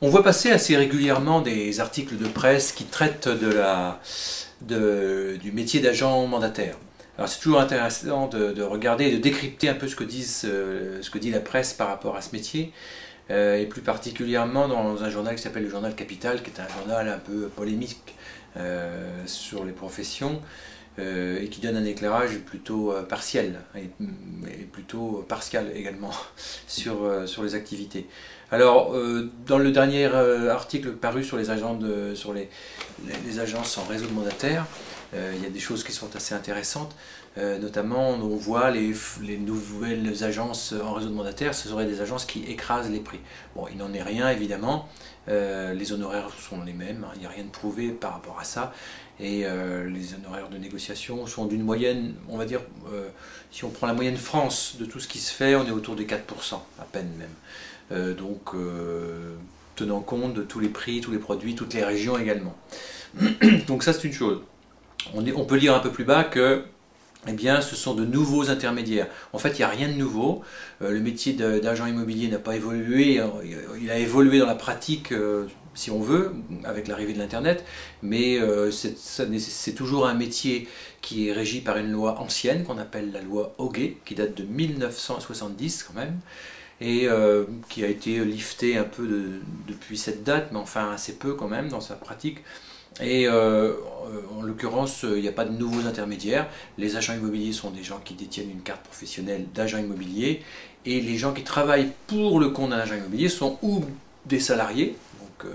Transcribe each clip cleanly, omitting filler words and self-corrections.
On voit passer assez régulièrement des articles de presse qui traitent du métier d'agent mandataire. Alors c'est toujours intéressant de regarder et de décrypter un peu ce que dit la presse par rapport à ce métier, et plus particulièrement dans un journal qui s'appelle le Journal Capital, qui est un journal un peu polémique sur les professions, et qui donne un éclairage plutôt partiel et plutôt partial également sur les activités. Alors, dans le dernier article paru sur les agences en réseau de mandataires, il y a des choses qui sont assez intéressantes, notamment on voit les nouvelles agences en réseau de mandataires, ce seraient des agences qui écrasent les prix. Bon, il n'en est rien évidemment, les honoraires sont les mêmes, hein, il n'y a rien de prouvé par rapport à ça, et les honoraires de négociation sont d'une moyenne, on va dire, si on prend la moyenne France de tout ce qui se fait, on est autour des 4%, à peine même. Tenant compte de tous les prix, tous les produits, toutes les régions également. Donc ça c'est une chose. On peut lire un peu plus bas que eh bien, ce sont de nouveaux intermédiaires. En fait, il n'y a rien de nouveau. Le métier d'agent immobilier n'a pas évolué. Il a évolué dans la pratique, si on veut, avec l'arrivée de l'Internet. Mais c'est toujours un métier qui est régi par une loi ancienne, qu'on appelle la loi Hoguet, qui date de 1970 quand même, et qui a été liftée un peu depuis cette date, mais enfin assez peu quand même dans sa pratique. Et en l'occurrence, il n'y a pas de nouveaux intermédiaires. Les agents immobiliers sont des gens qui détiennent une carte professionnelle d'agent immobilier, et les gens qui travaillent pour le compte d'un agent immobilier sont ou des salariés, donc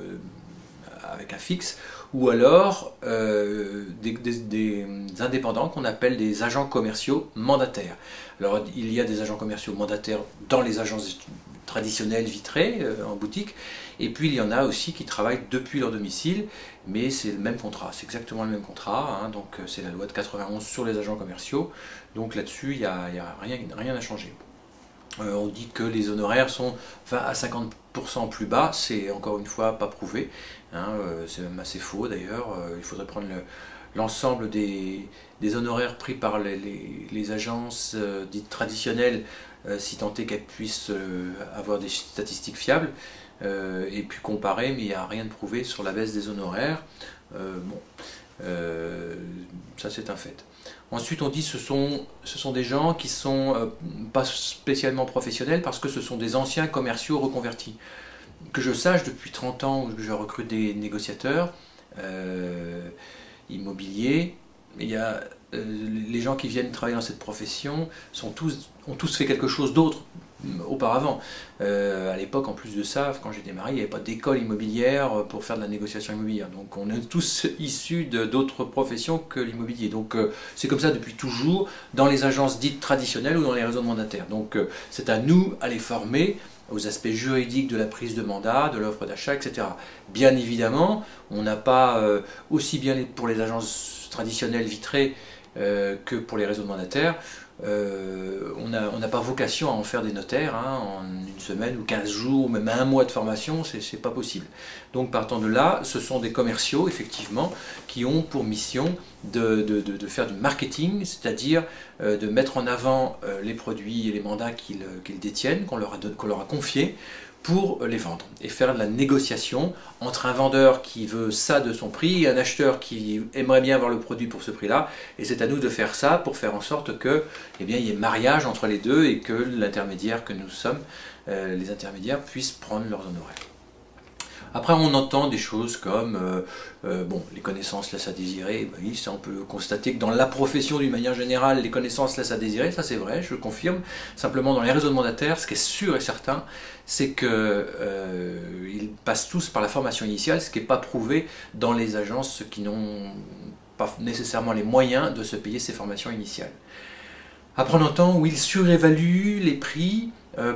avec un fixe, ou alors des indépendants qu'on appelle des agents commerciaux mandataires. Alors il y a des agents commerciaux mandataires dans les agences traditionnelles vitrées en boutique, et puis il y en a aussi qui travaillent depuis leur domicile, mais c'est le même contrat, c'est exactement le même contrat, hein, donc c'est la loi de 91 sur les agents commerciaux, donc là-dessus il n'y a rien à changer. On dit que les honoraires sont 20 à 50% plus bas, c'est encore une fois pas prouvé, hein, c'est même assez faux d'ailleurs. Il faudrait prendre l'ensemble des honoraires pris par les agences dites traditionnelles, si tant est qu'elles puissent avoir des statistiques fiables, et puis comparer, mais il n'y a rien de prouvé sur la baisse des honoraires. Ça c'est un fait. Ensuite on dit que ce sont des gens qui sont pas spécialement professionnels, parce que ce sont des anciens commerciaux reconvertis. Que je sache, depuis 30 ans où je recrute des négociateurs immobiliers, il y a, les gens qui viennent travailler dans cette profession ont tous fait quelque chose d'autre auparavant. À l'époque, en plus de ça, quand j'ai démarré, il n'y avait pas d'école immobilière pour faire de la négociation immobilière. Donc on est tous issus d'autres professions que l'immobilier. Donc c'est comme ça depuis toujours dans les agences dites traditionnelles ou dans les réseaux de mandataires. Donc c'est à nous à les former aux aspects juridiques de la prise de mandat, de l'offre d'achat, etc. Bien évidemment, on n'a pas aussi bien pour les agences traditionnelles vitrées que pour les réseaux de mandataires. On n'a pas vocation à en faire des notaires, hein, en une semaine ou 15 jours, ou même un mois de formation, c'est pas possible. Donc partant de là, ce sont des commerciaux, effectivement, qui ont pour mission de faire du marketing, c'est-à-dire de mettre en avant les produits et les mandats qu'ils détiennent, qu'on leur a confiés, pour les vendre et faire de la négociation entre un vendeur qui veut ça de son prix et un acheteur qui aimerait bien avoir le produit pour ce prix-là. Et c'est à nous de faire ça pour faire en sorte que, eh bien, il y ait mariage entre les deux et que l'intermédiaire que nous sommes, les intermédiaires, puissent prendre leurs honoraires. Après, on entend des choses comme bon, les connaissances laissent à désirer. Oui, ça, on peut constater que dans la profession, d'une manière générale, les connaissances laissent à désirer. Ça, c'est vrai, je le confirme. Simplement, dans les réseaux de mandataires, ce qui est sûr et certain, c'est qu'ils passent tous par la formation initiale, ce qui n'est pas prouvé dans les agences qui n'ont pas nécessairement les moyens de se payer ces formations initiales. Après, on entend où ils surévaluent les prix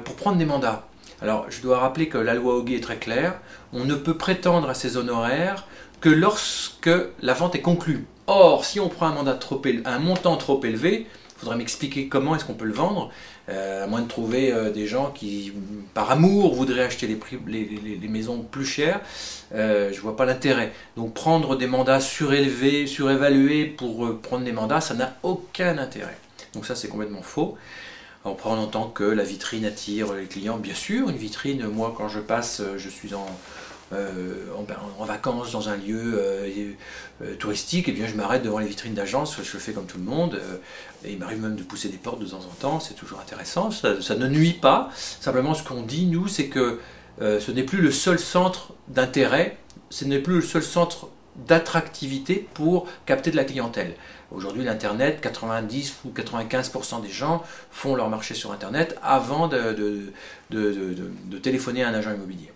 pour prendre des mandats. Alors, je dois rappeler que la loi Hoguet est très claire. On ne peut prétendre à ces honoraires que lorsque la vente est conclue. Or, si on prend un montant trop élevé, il faudrait m'expliquer comment est-ce qu'on peut le vendre, à moins de trouver des gens qui, par amour, voudraient acheter les maisons plus chères. Je ne vois pas l'intérêt. Donc, prendre des mandats surélevés, surévalués pour prendre des mandats, ça n'a aucun intérêt. Donc ça, c'est complètement faux. Après, on entend que la vitrine attire les clients. Bien sûr, une vitrine, moi quand je passe, je suis en vacances dans un lieu touristique, et bien je m'arrête devant les vitrines d'agence, je fais comme tout le monde, et il m'arrive même de pousser des portes de temps en temps, c'est toujours intéressant, ça ne nuit pas. Simplement ce qu'on dit nous, c'est que ce n'est plus le seul centre d'intérêt, ce n'est plus le seul centre d'attractivité pour capter de la clientèle. Aujourd'hui, l'Internet, 90 ou 95% des gens font leur marché sur Internet avant de téléphoner à un agent immobilier.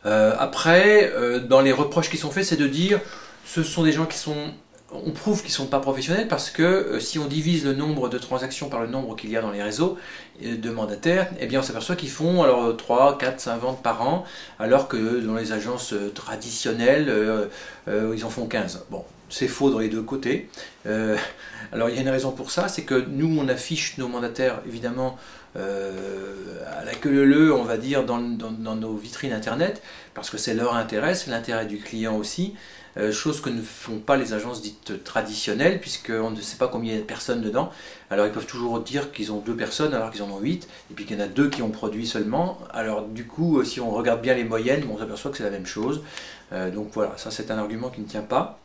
Après, dans les reproches qui sont faits, c'est de dire ce sont des gens qui sont... On prouve qu'ils ne sont pas professionnels parce que si on divise le nombre de transactions par le nombre qu'il y a dans les réseaux de mandataires, eh bien on s'aperçoit qu'ils font alors 3, 4, 5 ventes par an, alors que dans les agences traditionnelles, ils en font 15. Bon, c'est faux dans les deux côtés. Alors il y a une raison pour ça, c'est que nous on affiche nos mandataires évidemment à la queue leu, on va dire, dans nos vitrines internet, parce que c'est leur intérêt, c'est l'intérêt du client aussi. Chose que ne font pas les agences dites traditionnelles, puisqu'on ne sait pas combien il y a de personnes dedans. Alors ils peuvent toujours dire qu'ils ont 2 personnes alors qu'ils en ont 8, et puis qu'il y en a 2 qui ont produit seulement. Alors du coup, si on regarde bien les moyennes, on s'aperçoit que c'est la même chose. Donc voilà, ça c'est un argument qui ne tient pas,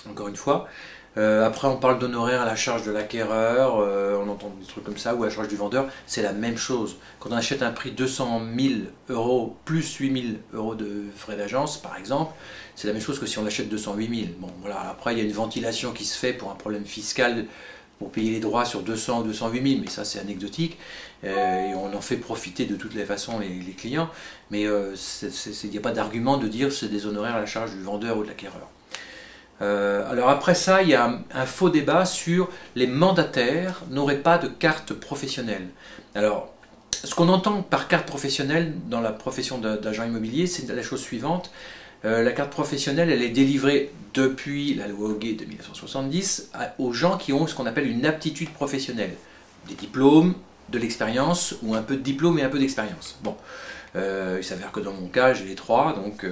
encore une fois. Après on parle d'honoraires à la charge de l'acquéreur, on entend des trucs comme ça, ou à la charge du vendeur, c'est la même chose. Quand on achète un prix 200 000 € plus 8 000 € de frais d'agence par exemple, c'est la même chose que si on achète 208 000. Bon voilà, après il y a une ventilation qui se fait pour un problème fiscal, pour payer les droits sur 200 ou 208 000, mais ça c'est anecdotique, et on en fait profiter de toutes les façons les clients, mais il n'y a pas d'argument de dire que c'est des honoraires à la charge du vendeur ou de l'acquéreur. Alors après ça, il y a un faux débat sur les mandataires n'auraient pas de carte professionnelle. Alors, ce qu'on entend par carte professionnelle dans la profession d'agent immobilier, c'est la chose suivante. La carte professionnelle, elle est délivrée depuis la loi Hoguet de 1970 aux gens qui ont ce qu'on appelle une aptitude professionnelle. Des diplômes, de l'expérience, ou un peu de diplôme et un peu d'expérience. Bon, il s'avère que dans mon cas, j'ai les 3, donc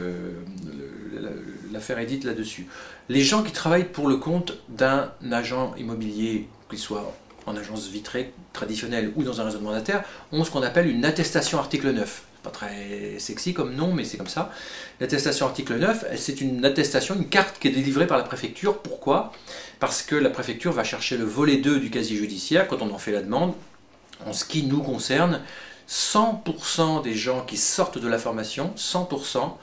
l'affaire est dite là-dessus. Les gens qui travaillent pour le compte d'un agent immobilier, qu'il soit en agence vitrée traditionnelle ou dans un réseau de mandataires, ont ce qu'on appelle une attestation article 9. Pas très sexy comme nom, mais c'est comme ça. L'attestation article 9, c'est une attestation, une carte qui est délivrée par la préfecture. Pourquoi? Parce que la préfecture va chercher le volet 2 du casier judiciaire quand on en fait la demande. En ce qui nous concerne, 100% des gens qui sortent de la formation, 100%,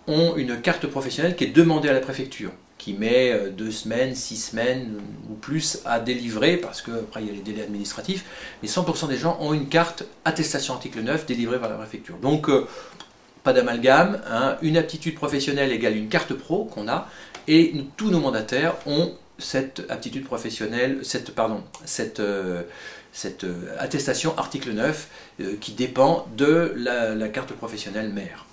ont une carte professionnelle qui est demandée à la préfecture, qui met 2 semaines, 6 semaines ou plus à délivrer, parce qu'après il y a les délais administratifs, mais 100% des gens ont une carte attestation article 9 délivrée par la préfecture. Donc, pas d'amalgame, hein, une aptitude professionnelle égale une carte pro qu'on a, et tous nos mandataires ont cette aptitude professionnelle, cette attestation article 9 qui dépend de la carte professionnelle mère.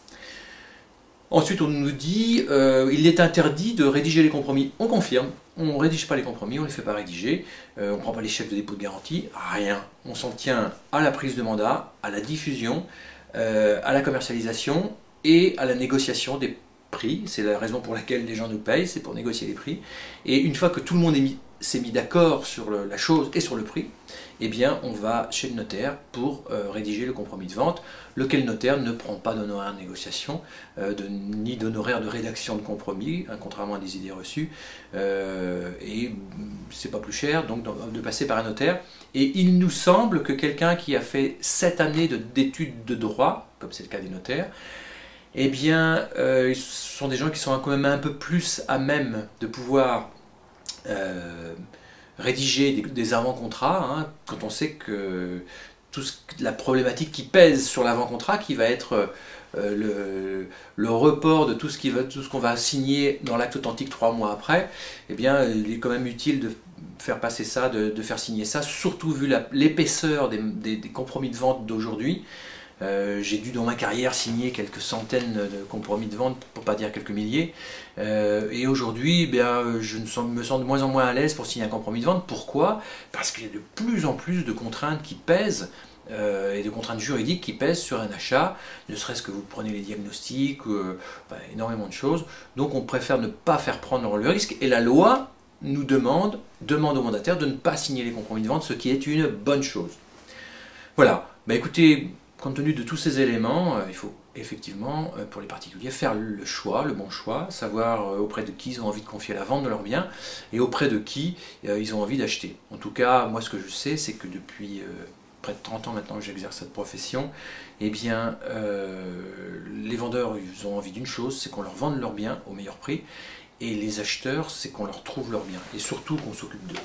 Ensuite, on nous dit il est interdit de rédiger les compromis. On confirme, on ne rédige pas les compromis, on ne les fait pas rédiger, on ne prend pas les chèques de dépôt de garantie, rien. On s'en tient à la prise de mandat, à la diffusion, à la commercialisation et à la négociation des prix. C'est la raison pour laquelle les gens nous payent, c'est pour négocier les prix. Et une fois que tout le monde s'est mis d'accord sur la chose et sur le prix, eh bien on va chez le notaire pour rédiger le compromis de vente, lequel notaire ne prend pas d'honoraires de négociation, ni d'honoraires de rédaction de compromis, hein, contrairement à des idées reçues, et c'est pas plus cher donc de passer par un notaire. Et il nous semble que quelqu'un qui a fait 7 années d'études de droit, comme c'est le cas des notaires, eh bien ce sont des gens qui sont quand même un peu plus à même de pouvoir rédiger des avant-contrats, hein, quand on sait que la problématique qui pèse sur l'avant-contrat, qui va être le report de tout ce qu'on va signer dans l'acte authentique 3 mois après, eh bien, il est quand même utile de faire passer ça, de faire signer ça, surtout vu l'épaisseur des compromis de vente d'aujourd'hui. J'ai dû dans ma carrière signer quelques centaines de compromis de vente, pour pas dire quelques milliers, et aujourd'hui je me sens de moins en moins à l'aise pour signer un compromis de vente. Pourquoi? Parce qu'il y a de plus en plus de contraintes qui pèsent, et de contraintes juridiques qui pèsent sur un achat, ne serait-ce que vous prenez les diagnostics, énormément de choses. Donc on préfère ne pas faire prendre le risque, et la loi nous demande au mandataire de ne pas signer les compromis de vente, ce qui est une bonne chose. Voilà, bah écoutez, compte tenu de tous ces éléments, il faut effectivement, pour les particuliers, faire le choix, le bon choix, savoir auprès de qui ils ont envie de confier la vente de leurs biens et auprès de qui ils ont envie d'acheter. En tout cas, moi ce que je sais, c'est que depuis près de 30 ans maintenant que j'exerce cette profession, eh bien, les vendeurs ils ont envie d'une chose, c'est qu'on leur vende leurs biens au meilleur prix, et les acheteurs, c'est qu'on leur trouve leurs biens, et surtout qu'on s'occupe d'eux.